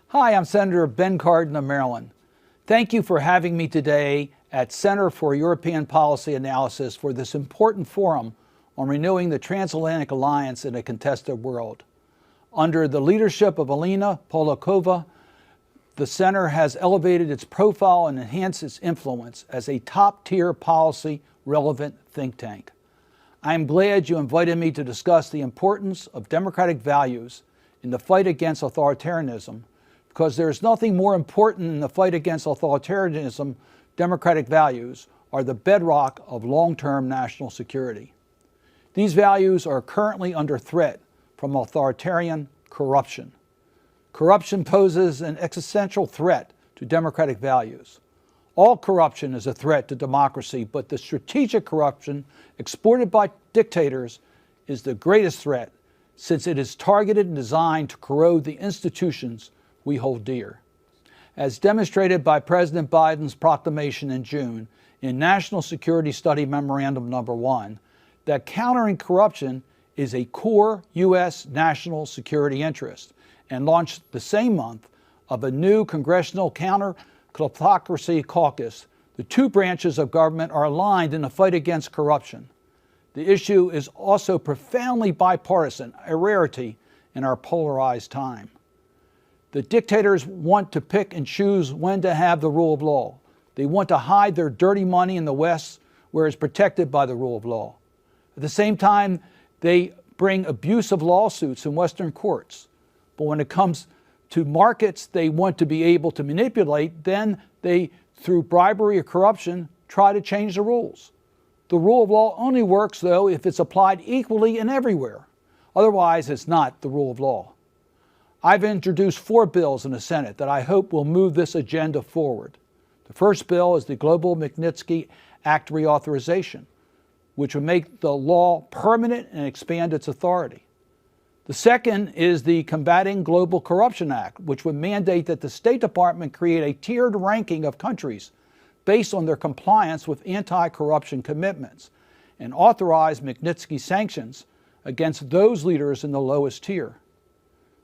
Hi, I'm Senator Ben Cardin of Maryland. Thank you for having me today at Center for European Policy Analysis for this important forum on renewing the transatlantic alliance in a contested world. Under the leadership of Alina Polakova, the Center has elevated its profile and enhanced its influence as a top-tier policy-relevant think tank. I am glad you invited me to discuss the importance of democratic values in the fight against authoritarianism, because there is nothing more important in the fight against authoritarianism. Democratic values are the bedrock of long-term national security. These values are currently under threat from authoritarian corruption. Corruption poses an existential threat to democratic values. All corruption is a threat to democracy, but the strategic corruption exported by dictators is the greatest threat, since it is targeted and designed to corrode the institutions we hold dear. As demonstrated by President Biden's proclamation in June in National Security Study Memorandum No. 1, that countering corruption is a core U.S. national security interest, and launched the same month of a new Congressional Counter-Kleptocracy Caucus. The two branches of government are aligned in the fight against corruption. The issue is also profoundly bipartisan, a rarity in our polarized time. The dictators want to pick and choose when to have the rule of law. They want to hide their dirty money in the West, where it's protected by the rule of law. At the same time, they bring abusive lawsuits in Western courts. But when it comes to markets they want to be able to manipulate, then they, through bribery or corruption, try to change the rules. The rule of law only works, though, if it's applied equally and everywhere. Otherwise, it's not the rule of law. I've introduced 4 bills in the Senate that I hope will move this agenda forward. The first bill is the Global Magnitsky Act reauthorization, which would make the law permanent and expand its authority. The second is the Combating Global Corruption Act, which would mandate that the State Department create a tiered ranking of countries based on their compliance with anti-corruption commitments and authorize Magnitsky sanctions against those leaders in the lowest tier.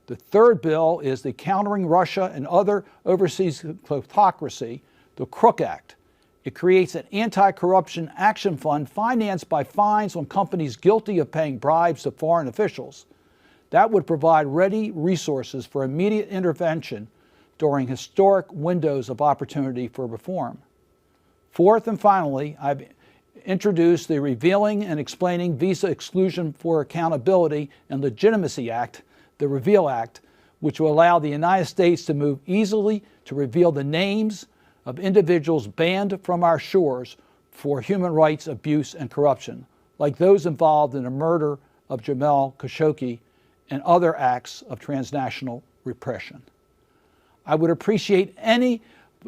The third bill is the Countering Russia and Other Overseas Kleptocracy, the Crook Act. It creates an anti-corruption action fund financed by fines on companies guilty of paying bribes to foreign officials. That would provide ready resources for immediate intervention during historic windows of opportunity for reform. Fourth and finally, I've introduced the Revealing and Explaining Visa Exclusion for Accountability and Legitimacy Act, the REVEAL Act, which will allow the United States to move easily to reveal the names of individuals banned from our shores for human rights abuse and corruption, like those involved in the murder of Jamal Khashoggi and other acts of transnational repression. I would appreciate any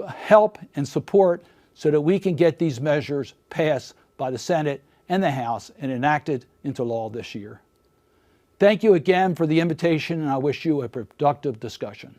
help and support so that we can get these measures passed by the Senate and the House and enacted into law this year. Thank you again for the invitation, and I wish you a productive discussion.